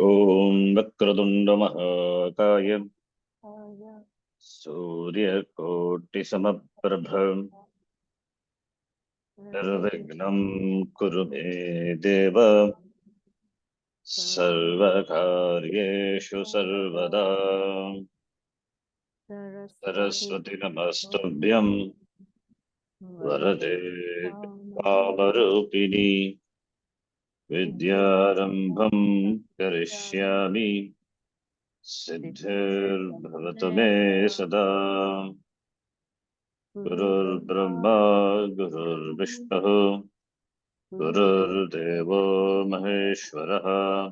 Om Vakradunda Mahakaya Surya Koti Samaprabha Nirvignam Kurume Deva Sarvakaryeshu Sarvada Saraswati Namastubhyam Varade Kamarupini Vidyarambham Karishyami Siddhir Bhavatu Me Sada Gurur Brahma Gurur Vishnu Gururdevo Maheshwaraha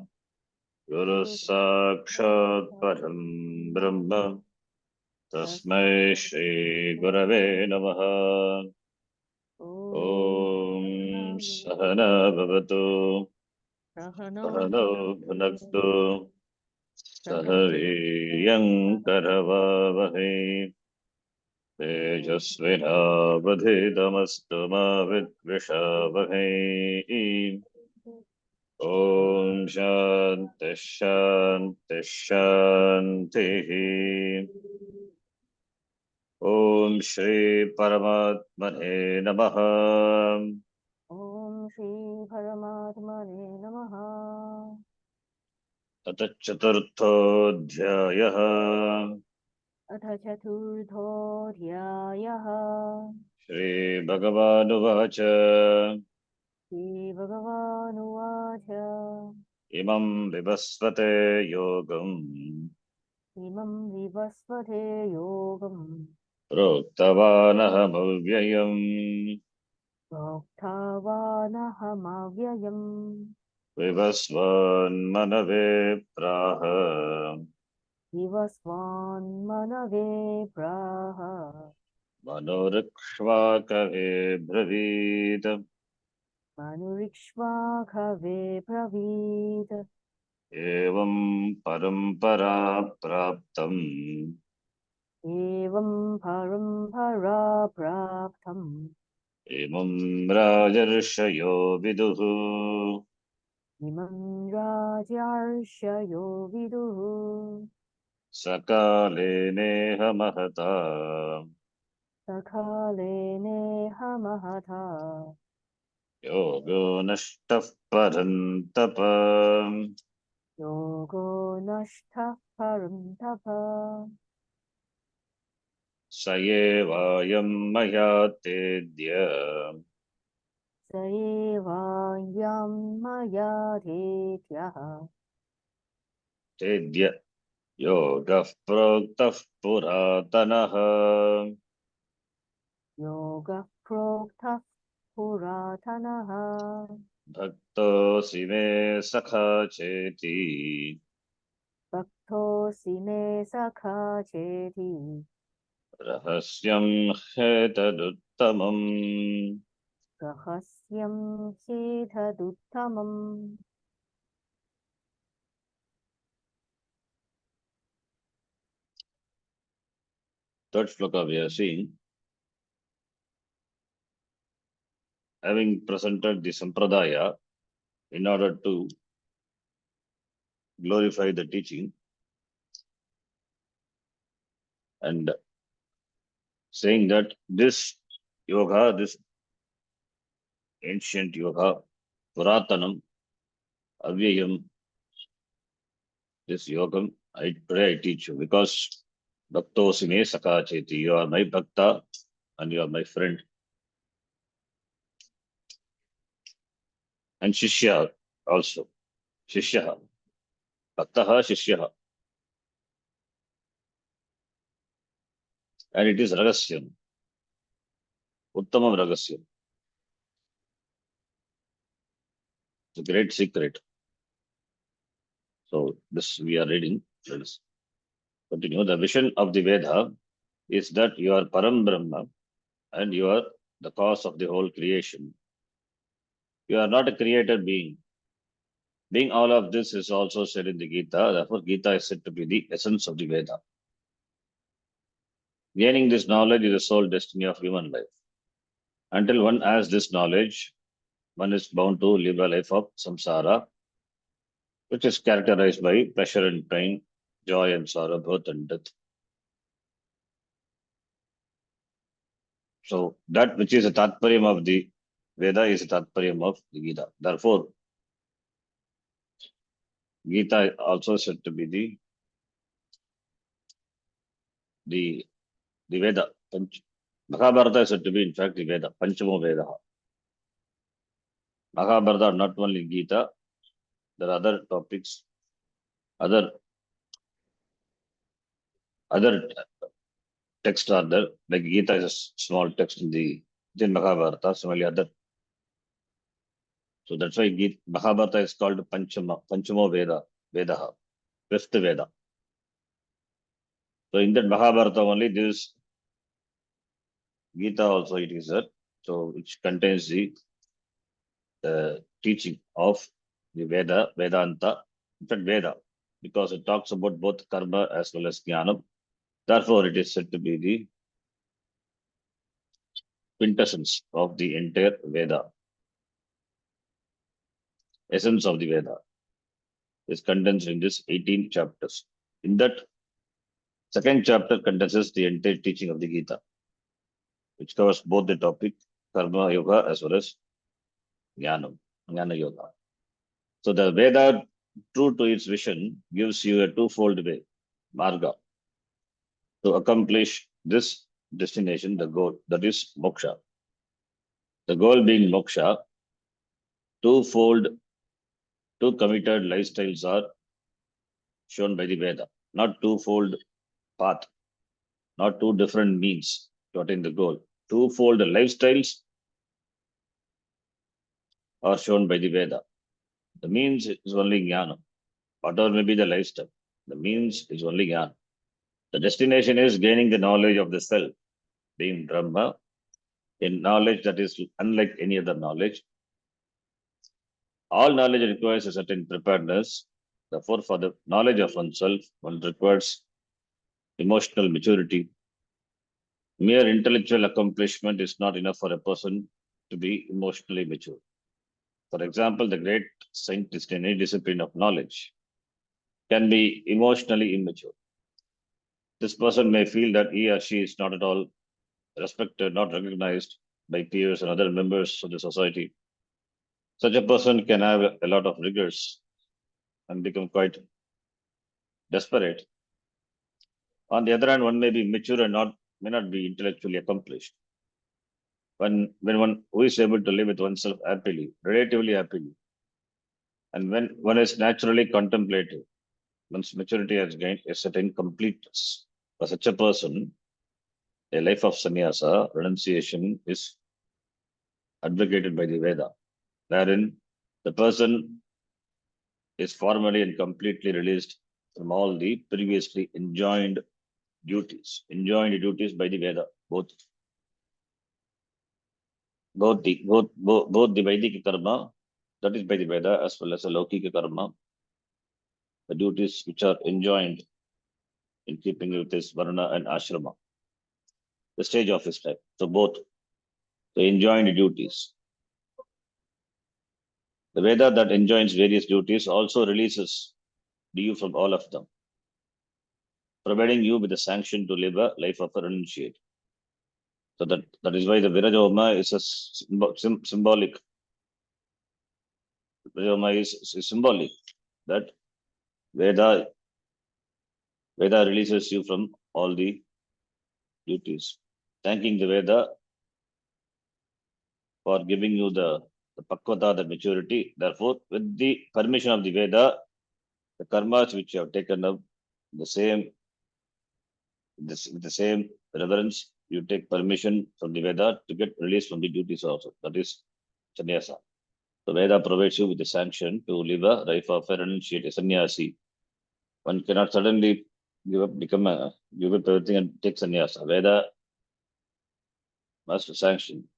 Guru Sakshat Param Brahma Tasmai Shri Gurave Namaha Om Sahana Bhavatu Sahano Bhunaktu Sahaviryan Karavavahe Tejasvinavadhitamastu ma vidvishavahe Om Shanti Shanti Shanti Om Shri Paramatmane Namaha Om Shri Paramatmane Namaha. Tata Chaturthodhyayaha Atha Chaturthodhyayaha. Shri Bhagavanuvacha Shri Bhagavanuvacha. Imam Vivasvate Yogam Imam Vivasvate Yogam. Proktavanahamavyayam Bhaktavanahamavyayam. Vivasvan Manave Praha Vivasvan Manave Praha. Manorikshvakave Bravit Manurikshvakave Pravid. Evam Parampara Praptam Evam Parampara Praptam. Imam Rajarshayo Viduhu Imam Rajarshayo Viduhu. Sakale Neha Mahata Sakale Neha Mahata. Yogo Nashtaf Parantapa Yogo Nashtha Parantapa. Sayevayam Mayatedya Saevayam Maya Tetyaha. Tedya Yoga Proktaf Puratanaha Yoga Prokta Puratanaha. Bhakto Sime Sakha Cheti Bhakto Sime Sakha Cheti. Rahasyam Hetaduttamam. Rahasyam Chethaduttamam. Third shloka we are seeing, having presented the Sampradaya in order to glorify the teaching and saying that this yoga, this ancient yoga, Puratanam, Avyayam, this yogam, today I teach you because Bhaktosime Sakacheti, you are my Bhakta and you are my friend. And Shishya also. Shishya. Bhaktaha Shishya. And it is Ragasyam. Uttamam Ragasyam. It's a great secret. So this we are reading. Let us continue. The vision of the Veda is that you are Param Brahma and you are the cause of the whole creation. You are not a created being. Being all of this is also said in the Gita. Therefore, Gita is said to be the essence of the Veda. Gaining this knowledge is the sole destiny of human life. Until one has this knowledge, one is bound to live a life of samsara, which is characterized by pleasure and pain, joy and sorrow, birth and death. So that which is a tatparyam of the Veda is a tatparyam of the Gita. Therefore, Gita also said to be the Veda. Mahabharata is said to be in fact the Veda, Panchamo Veda. Mahabharata not only Gita, there are other topics, other texts are there. Like Gita is a small text in the Mahabharata, similarly other. So that's why Mahabharata is called Panchamo Veda, fifth Veda. So in that Mahabharata only this Gita also it is there. So which contains the teaching of the Vedanta, in fact Veda, because it talks about both karma as well as jnana. Therefore, it is said to be the quintessence of the entire Veda, essence of the Veda is condensed in this 18 chapters. In that second chapter condenses the entire teaching of the Gita, which covers both the topic karma yoga as well as jnana yoga. So the Veda, true to its vision, gives you a twofold way, marga, to accomplish this destination, the goal, that is moksha. The goal being moksha, twofold, two committed lifestyles are shown by the Veda, not twofold path, not two different means to attain the goal. Twofold lifestyles are shown by the Veda. The means is only jnana, whatever may be the lifestyle. The means is only jnana. The destination is gaining the knowledge of the self, being Brahma, in knowledge that is unlike any other knowledge. All knowledge requires a certain preparedness. Therefore, for the knowledge of oneself, one requires emotional maturity. Mere intellectual accomplishment is not enough for a person to be emotionally mature. For example, the great scientist in any discipline of knowledge can be emotionally immature. This person may feel that he or she is not at all respected, not recognized by peers and other members of the society. Such a person can have a lot of rigors and become quite desperate. On the other hand, one may be mature and may not be intellectually accomplished. When one who is able to live with oneself happily, relatively happily, and when one is naturally contemplative, one's maturity has gained a certain completeness. For such a person, a life of sannyasa, renunciation, is advocated by the Veda, wherein the person is formally and completely released from all the previously enjoined duties by the Veda, both the Vedic karma, that is by the Veda, as well as the Laukika karma, the duties which are enjoined in keeping with his varna and ashrama, the stage of his life. So both the enjoined duties. The Veda that enjoins various duties also releases you from all of them, providing you with the sanction to live a life of a renunciate. So that is why the Virajoma is a symbolic. Virajoma is symbolic that Veda releases you from all the duties. Thanking the Veda for giving you the pakvata, the maturity. Therefore, with the permission of the Veda, the karmas which you have taken up, with the same reverence, you take permission from the Veda to get released from the duties also. That is sannyasa. The Veda provides you with the sanction to live a life of a renunciate, a sannyasi. One cannot suddenly give up everything and take sannyasa. Veda must sanction.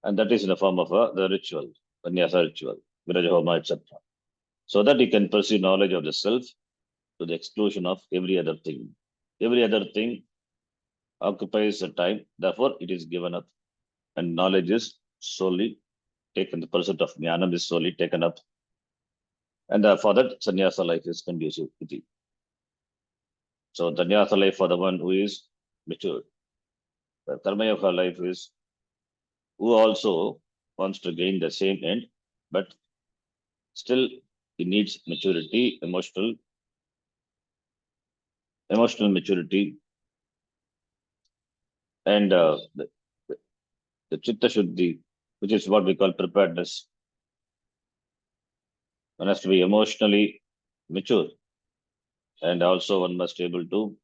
And that is in the form of the ritual, sannyasa ritual, virajahoma, etc. So that you can pursue knowledge of the self to the exclusion of every other thing. Every other thing occupies the time, therefore it is given up. And knowledge is solely taken, the pursuit of jnanam is solely taken up And for that, sannyasa life is conducive. So, sannyasa life for the one who is mature. The karma yoga life is who also wants to gain the same end, but still he needs maturity, emotional maturity, and the chitta shuddhi, which is what we call preparedness. One has to be emotionally mature, and also one must be able to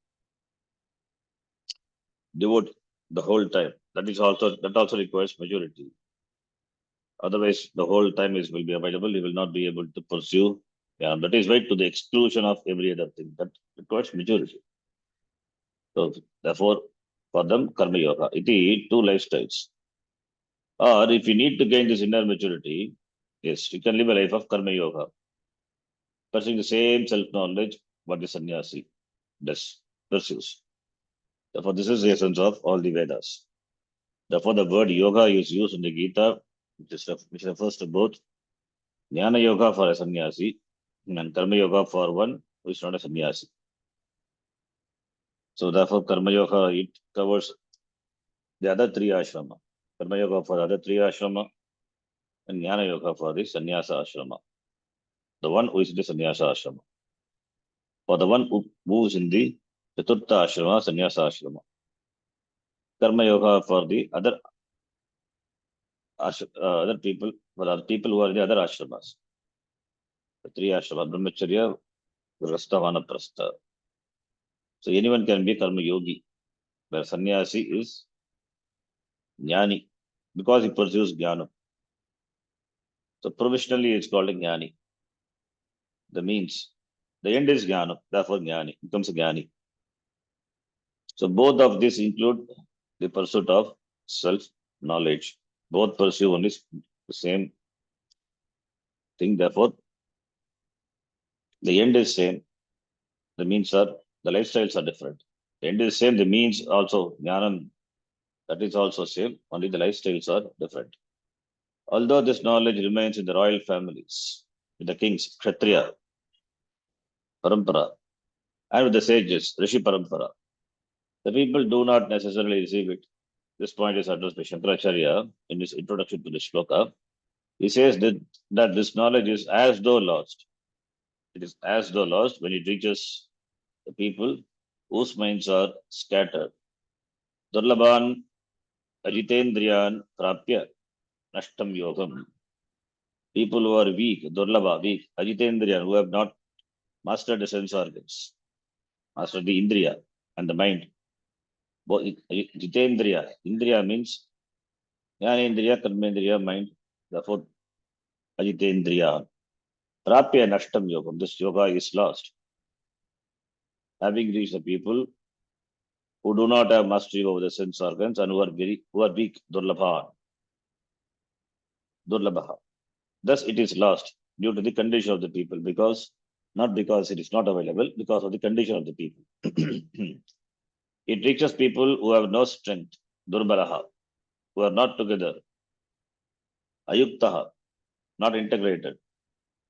devote the whole time. That also requires maturity. Otherwise, the whole time is will be available. You will not be able to pursue. Yeah, that is right to the exclusion of every other thing. That requires maturity. So therefore, for them, karma yoga. Iti two lifestyles. Or if you need to gain this inner maturity, yes, you can live a life of karma yoga, pursuing the same self-knowledge what the sannyasi does, pursues. Therefore, this is the essence of all the Vedas. Therefore, the word yoga is used in the Gita, which refers to both jnana yoga for a sannyasi and karma yoga for one who is not a sannyasi. So, therefore, karma yoga it covers the other three ashrama. Karma yoga for the other three ashrama and jnana yoga for the sannyasa ashrama. The one who is in the sannyasa ashrama. For the one who moves in the chaturtha ashrama, sannyasa ashrama. Karma yoga for the other people, for the people who are in the other ashramas. The three ashrama, brahmacharya, grasta, vanaprastha. So anyone can be karma yogi, where sannyasi is jnani, because he pursues jnana. So provisionally it's called a jnani. The means, the end is jnana, therefore jnani, becomes a jnani. So both of these include the pursuit of self-knowledge. Both pursue only the same thing, therefore the end is same. The means are, the lifestyles are different. The end is same, the means also, jnanam, that is also same, only the lifestyles are different. Although this knowledge remains in the royal families, with the kings, Kshatriya, Parampara, and with the sages, Rishi Parampara, the people do not necessarily receive it. This point is addressed by Shankaracharya in his introduction to the shloka. He says that this knowledge is as though lost. It is as though lost when it reaches the people whose minds are scattered. Durlaban ajitendriyan prapya nashtam yogam. People who are weak, durlabha, weak, ajitendriyan, who have not mastered the sense organs, mastered the indriya and the mind. Jitendriya, indriya means jnanendriya, karmendriya, mind. Therefore, ajitendriya. Prapya nashtam yogam. This yoga is lost. Having reached the people who do not have mastery over the sense organs and who are weak, durlabha. Thus, it is lost due to the condition of the people, not because it is not available, because of the condition of the people. It reaches people who have no strength, durbalaha, who are not together, ayuktaha, not integrated,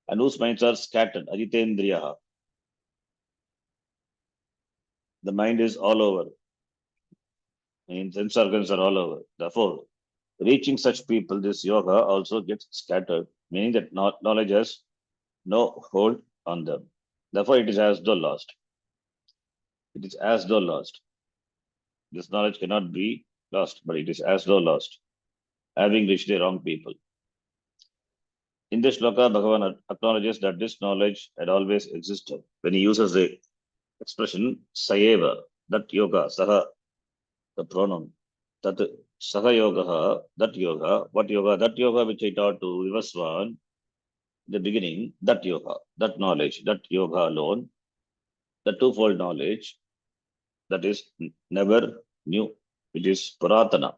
and whose minds are scattered, ajitendriyaha. The mind is all over, and sense organs are all over. Therefore, reaching such people, this yoga also gets scattered, meaning that knowledge has no hold on them. Therefore, it is as though lost. It is as though lost. This knowledge cannot be lost, but it is as though lost, having reached the wrong people. In this shloka, Bhagavan acknowledges that this knowledge had always existed. When he uses the expression sayeva, that yoga, saha, the pronoun, that saha yoga, that yoga, what yoga, that yoga which I taught to Vivaswan in the beginning, that yoga, that knowledge, that yoga alone, the twofold knowledge, that is never new. It is Puratana.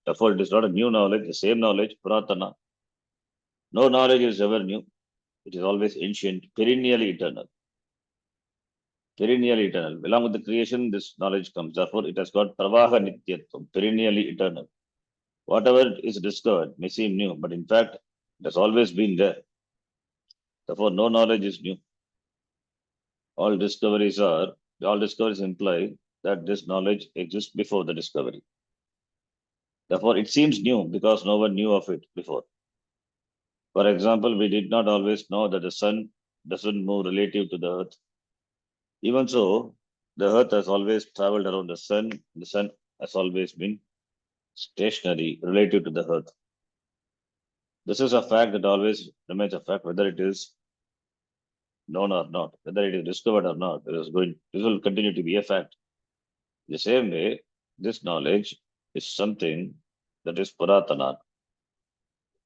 Therefore, it is not a new knowledge, the same knowledge, Puratana. No knowledge is ever new. It is always ancient, perennially eternal. Perennially eternal. Along with the creation, this knowledge comes. Therefore, it has got Pravaha Nityatvam, perennially eternal. Whatever is discovered may seem new, but in fact, it has always been there. Therefore, no knowledge is new. All discoveries imply that this knowledge exists before the discovery. Therefore, it seems new because no one knew of it before. For example, we did not always know that the sun doesn't move relative to the earth. Even so, the earth has always traveled around the sun. The sun has always been stationary relative to the earth. This is a fact that always remains a fact, whether it is known or not, whether it is discovered or not. This will continue to be a fact. The same way, this knowledge is something that is Puratana.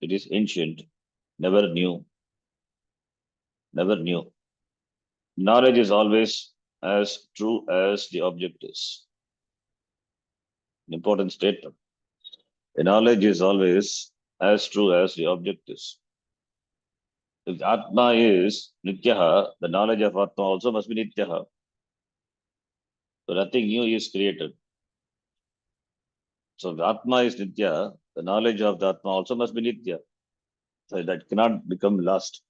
It is ancient, never new, never new. Knowledge is always as true as the object is. An important statement. The knowledge is always as true as the object is. If Atma is Nityaha, the knowledge of Atma also must be Nityaha. So nothing new is created. So if Atma is Nitya, the knowledge of the Atma also must be Nitya. So that cannot become lost.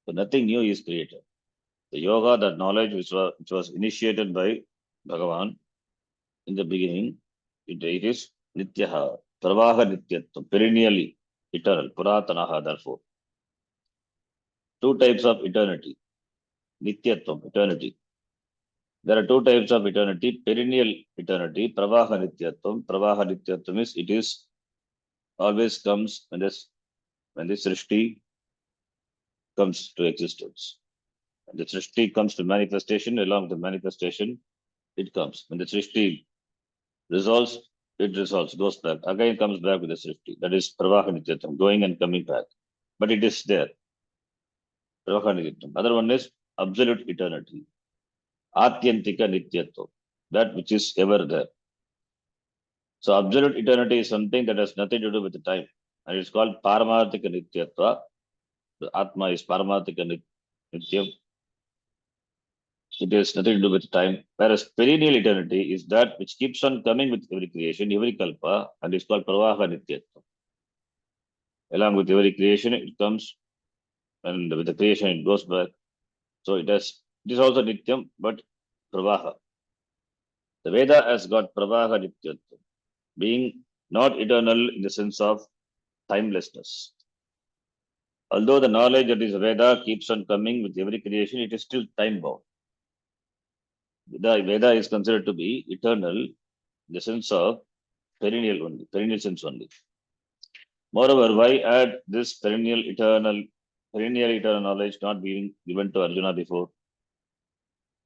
So nothing new is created. The yoga, that knowledge which was initiated by Bhagavan in the beginning, it is Nityaha, Pravaha Nityatvam, perennially eternal, Puratanaha, therefore. Two types of eternity, Nityatvam, eternity. There are two types of eternity, perennial eternity, Pravaha Nityatvam. Pravaha Nityatvam is, it is always comes when this Srishti comes to existence. When the Srishti comes to manifestation, along with the manifestation, it comes. When the Srishti resolves, it resolves, goes back. Again comes back with the Srishti. That is Pravaha Nityatam, going and coming back. But it is there. Pravaha Nityatam. Other one is absolute eternity. Atyantika Nityatvam. That which is ever there. So absolute eternity is something that has nothing to do with the time. And it's called Paramarthika Nityatva. The Atma is Paramarthika Nityam. It has nothing to do with time. Whereas perennial eternity is that which keeps on coming with every creation, every kalpa, and it's called Pravaha Nityatva. Along with every creation, it comes, and with the creation, it goes back. So it is also Nityam, but Pravaha. The Veda has got Pravaha Nityatva, being not eternal in the sense of timelessness. Although the knowledge that is Veda keeps on coming with every creation, it is still time bound. The Veda is considered to be eternal in the sense of perennial sense only. Moreover, why add this perennial eternal knowledge not being given to Arjuna before?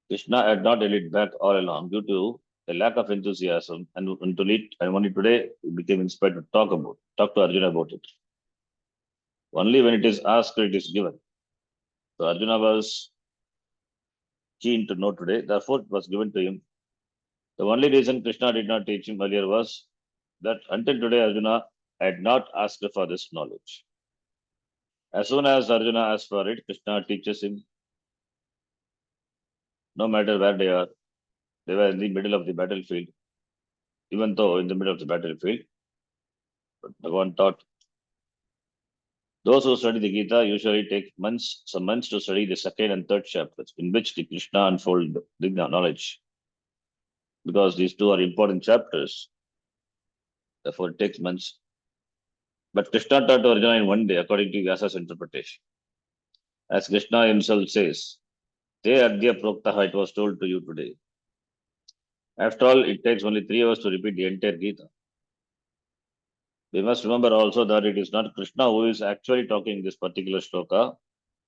Krishna had not held it back all along due to a lack of enthusiasm, and only today he became inspired to talk to Arjuna about it. Only when it is asked, it is given. So Arjuna was keen to know today, therefore it was given to him. The only reason Krishna did not teach him earlier was that until today Arjuna had not asked for this knowledge. As soon as Arjuna asks for it, Krishna teaches him. No matter where they are, they were in the middle of the battlefield. Even though in the middle of the battlefield, Bhagavan taught. Those who study the Gita usually take some months to study the second and third chapters, in which the Krishna unfold the knowledge. Because these two are important chapters, therefore it takes months. But Krishna taught to Arjuna in one day, according to Vyasa's interpretation. As Krishna himself says, Te Adya Proktaha, it was told to you today. After all, it takes only 3 hours to repeat the entire Gita. We must remember also that it is not Krishna who is actually talking this particular shloka,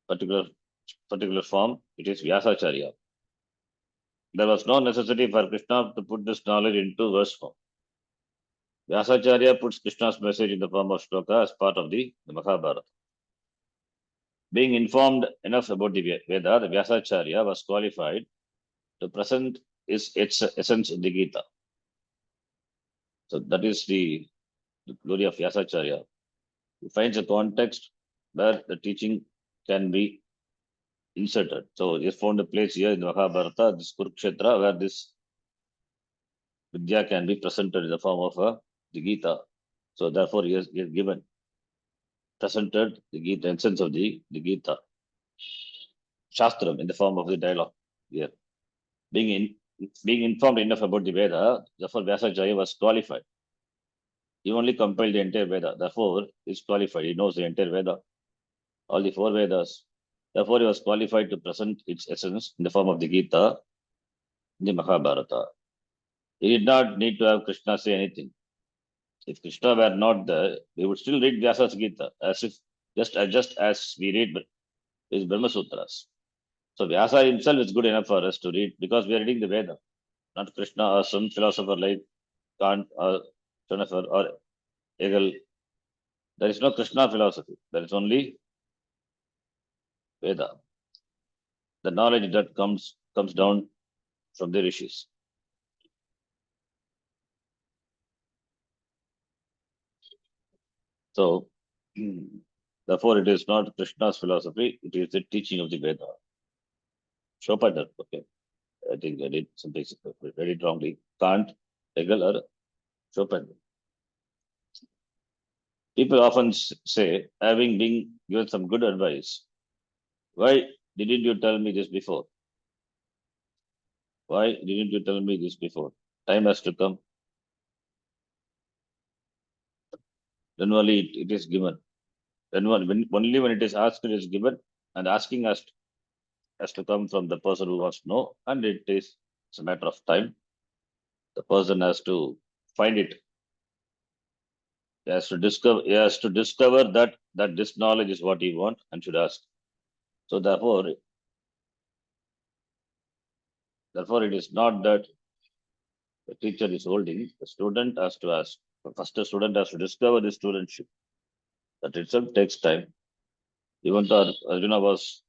particular form. It is Vyasacharya. There was no necessity for Krishna to put this knowledge into verse form. Vyasacharya puts Krishna's message in the form of shloka as part of the Mahabharata. Being informed enough about the Veda, the Vyasacharya was qualified to present its essence in the Gita. So that is the glory of Vyasacharya. He finds a context where the teaching can be inserted. So he has found a place here in the Mahabharata, this Kurukshetra, where this Vidya can be presented in the form of the Gita. So therefore he has given. presented the Gita, essence of the Gita, Shastram in the form of the dialogue here. Being informed enough about the Veda, therefore Vyasacharya was qualified. He only compiled the entire Veda, therefore he is qualified. He knows the entire Veda, all the four Vedas. Therefore, he was qualified to present its essence in the form of the Gita, the Mahabharata. He did not need to have Krishna say anything. If Krishna were not there, we would still read Vyasa's Gita as if just as we read his Brahma Sutras. So Vyasa himself is good enough for us to read because we are reading the Veda, not Krishna or some philosopher like Kant or Schopenhauer or Hegel. There is no Krishna philosophy. There is only Veda. The knowledge that comes down from the rishis. So, therefore, it is not Krishna's philosophy, it is the teaching of the Veda. Schopenhauer, okay. I think I did something, read it wrongly. Kant, Hegel, or Schopenhauer. People often say, having been given some good advice, why didn't you tell me this before? Why didn't you tell me this before? Time has to come. Then only it is given. Then only when it is asked, it is given. And asking has to come from the person who wants to know. And it's a matter of time. The person has to find it. He has to discover that this knowledge is what he wants and should ask. So therefore, it is not that the teacher is holding, the student has to ask. First, the student has to discover the studentship. That itself takes time. Even though Arjuna was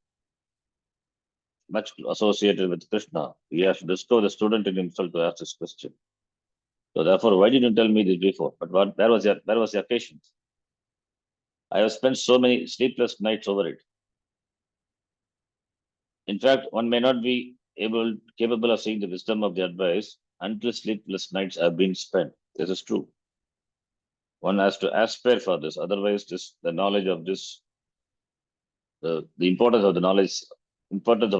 much associated with Krishna, he has to discover the student in himself to ask this question. So therefore, why didn't you tell me this before? But where was the occasion? I have spent so many sleepless nights over it. In fact, one may not be capable of seeing the wisdom of the advice until sleepless nights have been spent. This is true. One has to aspire for this. Otherwise, the knowledge of this, the importance of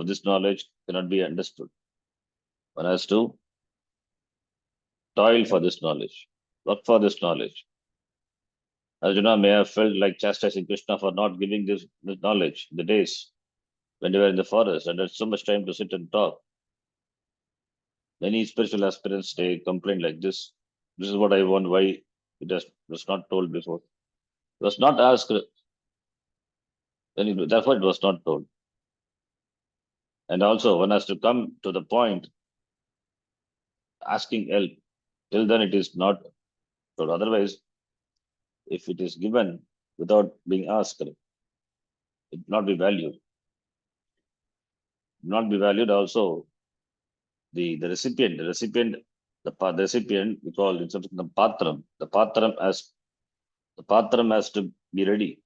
this knowledge cannot be understood. One has to toil for this knowledge, work for this knowledge. Arjuna may have felt like chastising Krishna for not giving this knowledge in the days when they were in the forest and had so much time to sit and talk. Many spiritual aspirants they complain like this. This is what I want. Why it was not told before? It was not asked. Therefore, it was not told. And also, one has to come to the point asking help. Till then, it is not told. Otherwise, if it is given without being asked, it will not be valued. Not be valued also. The recipient, we call it something the patram. The patram has to be ready.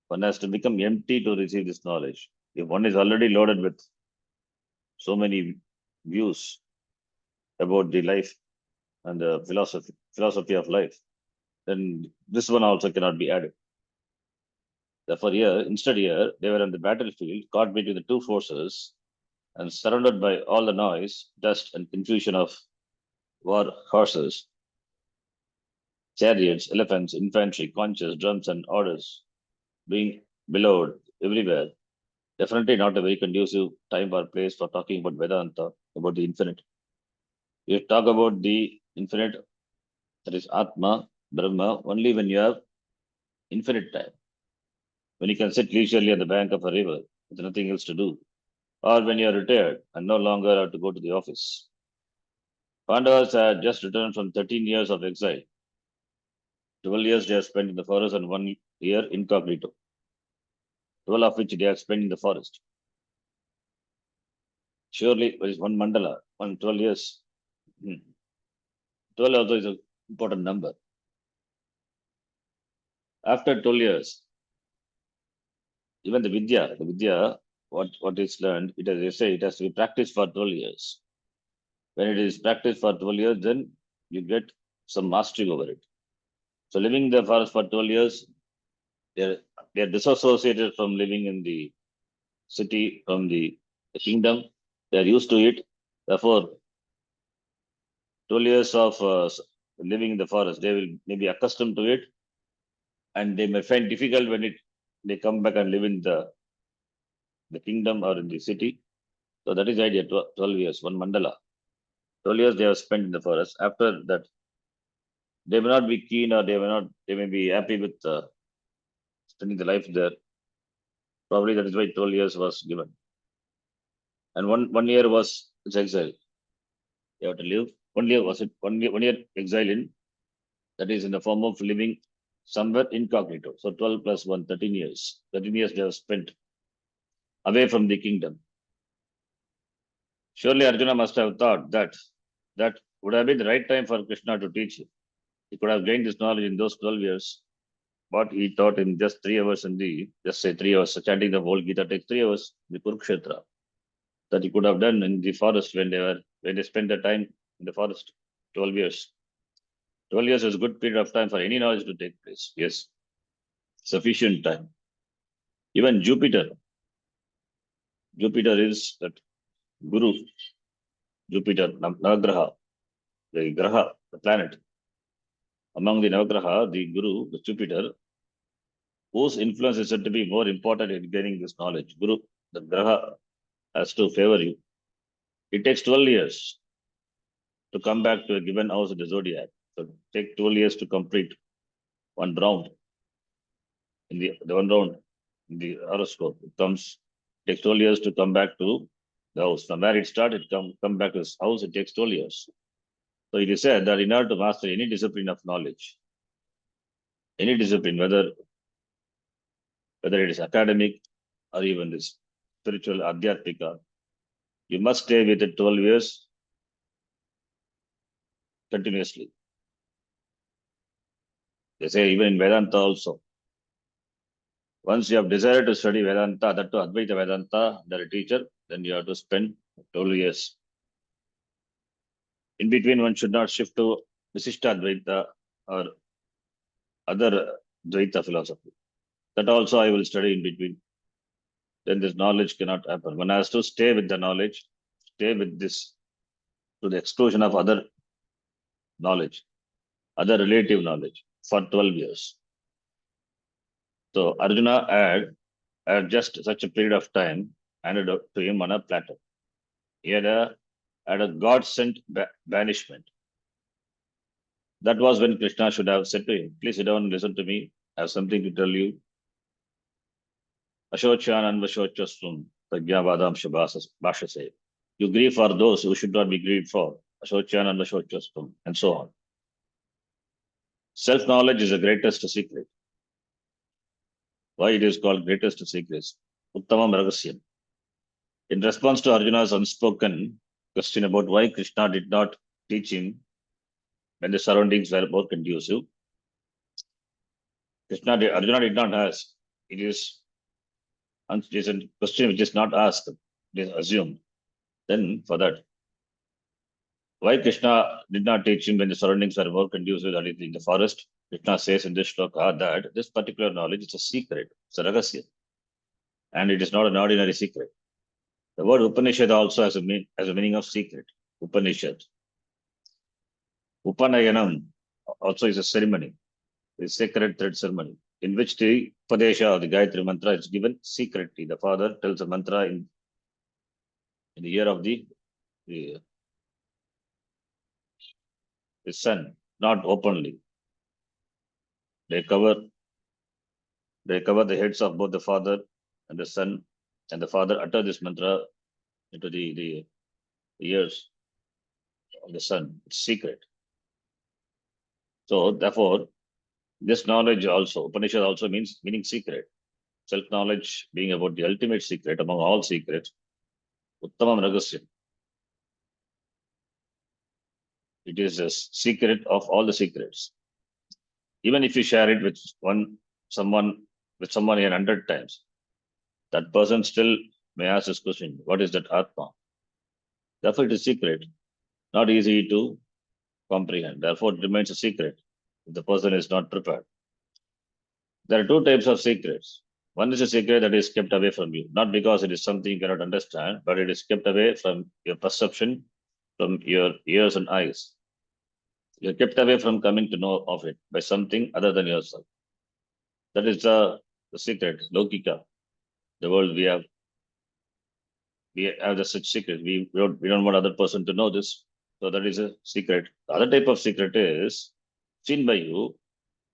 One has to become empty to receive this knowledge. If one is already loaded with so many views about the life and the philosophy of life, then this one also cannot be added. Therefore, instead, they were on the battlefield, caught between the two forces, and surrounded by all the noise, dust, and confusion of war horses, chariots, elephants, infantry, conches, drums, and orders being billowed everywhere. Definitely not a very conducive time or place for talking about Vedanta, about the infinite. You talk about the infinite, that is Atma, Brahma, only when you have infinite time. When you can sit leisurely at the bank of a river with nothing else to do, or when you are retired and no longer have to go to the office. Pandavas had just returned from 13 years of exile. 12 years they have spent in the forest and 1 year incognito. 12 of which they have spent in the forest. Surely, there is one mandala, 12 years. 12 also is an important number. After 12 years, even the vidya, what is learned, it has to be practiced for 12 years. When it is practiced for 12 years, then you get some mastery over it. So living in the forest for 12 years they are disassociated from living in the city, from the kingdom. They are used to it. Therefore, 12 years of living in the forest, they will maybe accustomed to it, and they may find difficult when they come back and live in the kingdom or in the city. So that is the idea. 12 years, one mandala. 12 years they have spent in the forest. After that, they may not be keen, or they may be happy with spending the life there. Probably that is why 12 years was given. And one year was its exile. You have to live. 1 year was it? 1 year exile in, that is in the form of living somewhere incognito. So 12 plus 1, 13 years. 13 years they have spent away from the kingdom. Surely Arjuna must have thought that that would have been the right time for Krishna to teach him. He could have gained this knowledge in those 12 years. What he taught in just 3 hours just say 3 hours, chanting the whole Gita takes 3 hours, the Kurukshetra, that he could have done in the forest when they spent the time in the forest, 12 years. 12 years is a good period of time for any knowledge to take place. Yes, sufficient time. Even Jupiter is that Guru, Jupiter, Navagraha, the Graha, the planet. Among the Navagraha, the Guru, the Jupiter, whose influence is said to be more important in gaining this knowledge. Guru, the Graha, has to favor you. It takes 12 years to come back to a given house in the zodiac. So take 12 years to complete one round in the one round in the horoscope. Takes 12 years to come back to the house. From where it started, come back to his house, it takes 12 years. So it is said that in order to master any discipline of knowledge, any discipline, whether it is academic or even this spiritual adhyatmika, you must stay with it 12 years continuously. They say even in Vedanta also, once you have decided to study Vedanta, that to Advaita Vedanta, under a teacher, then you have to spend 12 years. In between, one should not shift to Visishta Advaita or other Dvaita philosophy. That also I will study in between. Then this knowledge cannot happen. One has to stay with the knowledge, stay with this to the exclusion of other knowledge, other relative knowledge for 12 years. So Arjuna had just such a period of time handed out to him on a platter. He had a God-sent banishment. That was when Krishna should have said to him, please sit down and listen to me. I have something to tell you. Ashochan and Vashochastum, Pragyavadam Shabhashase. You grieve for those who should not be grieved for. Ashochan and Vashochastum, and so on. Self-knowledge is the greatest secret. Why it is called greatest secrets? Uttamam Ragasyam. In response to Arjuna's unspoken question about why Krishna did not teach him when the surroundings were more conducive, Arjuna did not ask. It is a question which is not asked, it is assumed. Then for that, why Krishna did not teach him when the surroundings were more conducive than in the forest? Krishna says in this shloka that this particular knowledge is a secret, it's a ragasya, and it is not an ordinary secret. The word Upanishad also has a meaning of secret. Upanishad. Upanayanam also is a ceremony, a sacred thread ceremony, in which the Upadesha or the Gayatri mantra is given secretly. The father tells the mantra in the ear of the son, not openly. They cover the heads of both the father and the son, and the father utter this mantra into the ears of the son. It's secret. So therefore, this knowledge also, Upanishad also meaning secret. Self-knowledge being about the ultimate secret among all secrets. Uttamam Ragasya. It is a secret of all the secrets. Even if you share it with someone 100 times, that person still may ask this question, what is that Atma? Therefore, it is secret, not easy to comprehend. Therefore, it remains a secret if the person is not prepared. There are two types of secrets. One is a secret that is kept away from you, not because it is something you cannot understand, but it is kept away from your perception, from your ears and eyes. You're kept away from coming to know of it by something other than yourself. That is the secret, Lokika. The world we have the such secret. We don't want other person to know this. So that is a secret. The other type of secret is seen by you.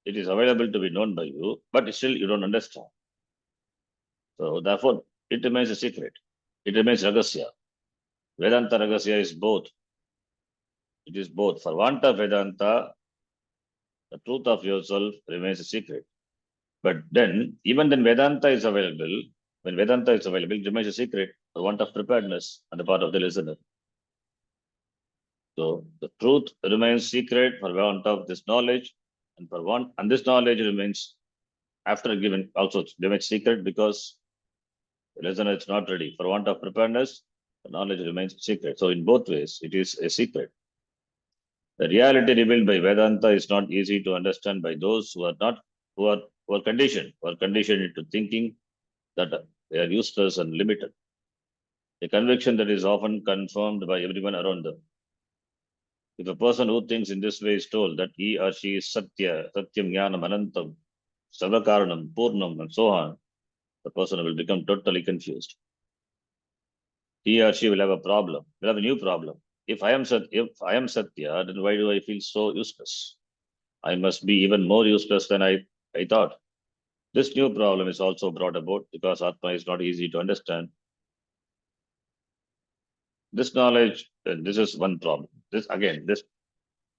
It is available to be known by you, but still you don't understand. So therefore, it remains a secret. It remains Ragasya. Vedanta Ragasya is both. It is both. For want of Vedanta, the truth of yourself remains a secret. But then, even then, Vedanta is available. When Vedanta is available, it remains a secret for want of preparedness on the part of the listener. So the truth remains secret for want of this knowledge, and this knowledge remains after given also remains secret because the listener is not ready. For want of preparedness, the knowledge remains secret. So in both ways, it is a secret. The reality revealed by Vedanta is not easy to understand by those who are conditioned into thinking that they are useless and limited. A conviction that is often confirmed by everyone around them. If a person who thinks in this way is told that he or she is Satya, Satyam, Jnanam, Anantam, Sarvakaranam, Purnam, and so on, the person will become totally confused. He or she will have a problem, will have a new problem. If I am Satya, then why do I feel so useless? I must be even more useless than I thought. This new problem is also brought about because Atma is not easy to understand. This knowledge, this is one problem.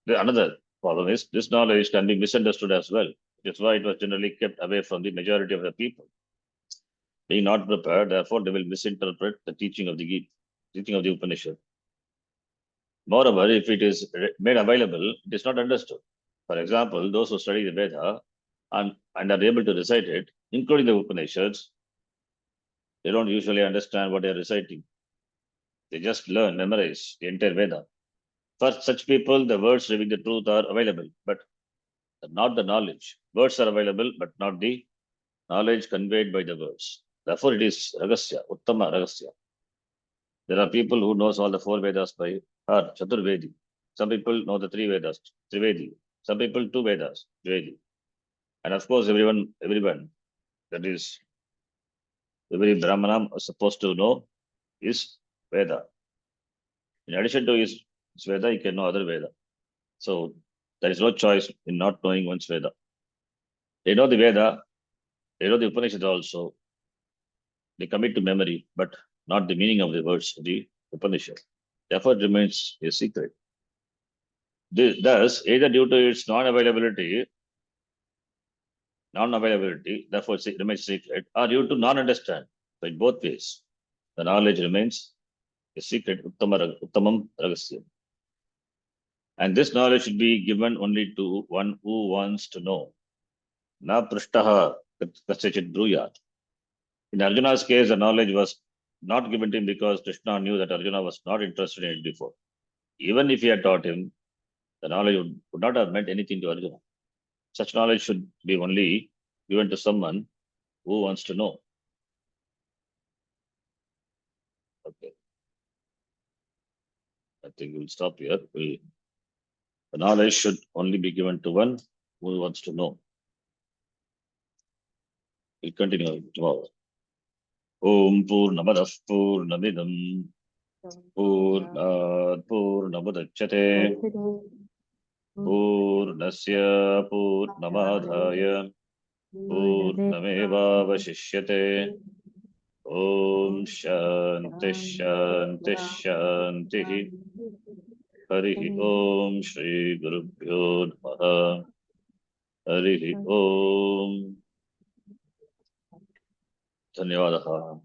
Another problem is this knowledge can be misunderstood as well. That's why it was generally kept away from the majority of the people. Being not prepared, therefore, they will misinterpret the teaching of the Gita, teaching of the Upanishad. Moreover, if it is made available, it is not understood. For example, those who study the Veda and are able to recite it, including the Upanishads, they don't usually understand what they are reciting. They just learn, memorize the entire Veda. For such people, the words revealing the truth are available, but not the knowledge. Words are available, but not the knowledge conveyed by the words. Therefore, it is Ragasya, Uttama Ragasya. There are people who knows all the four Vedas by heart, Chaturvedi. Some people know the three Vedas, Trivedi. Some people two Vedas, Vedi. And of course, everyone, that is, every Brahmana is supposed to know is Veda. In addition to his Veda, he can know other Veda. So there is no choice in not knowing one's Veda. They know the Veda, they know the Upanishad also. They commit to memory, but not the meaning of the words of the Upanishad. Therefore, it remains a secret. Thus, either due to its non-availability, therefore it remains secret, or due to non-understand. So in both ways, the knowledge remains a secret, Uttamam Ragasya. And this knowledge should be given only to one who wants to know. Na prishtaha kasachit bruyat. In Arjuna's case, the knowledge was not given to him because Krishna knew that Arjuna was not interested in it before. Even if he had taught him, the knowledge would not have meant anything to Arjuna. Such knowledge should be only given to someone who wants to know. Okay. I think we'll stop here. The knowledge should only be given to one who wants to know. We'll continue tomorrow. Om Purnamadah Purnamidam Purnat Purnamudachyate Purnasya Purnamadhaya Purnamevavashishyate Om Shanti Shanti Shanti Harihi Om Shri Gurubhyo Namaha Harihi Om Dhanyavadaha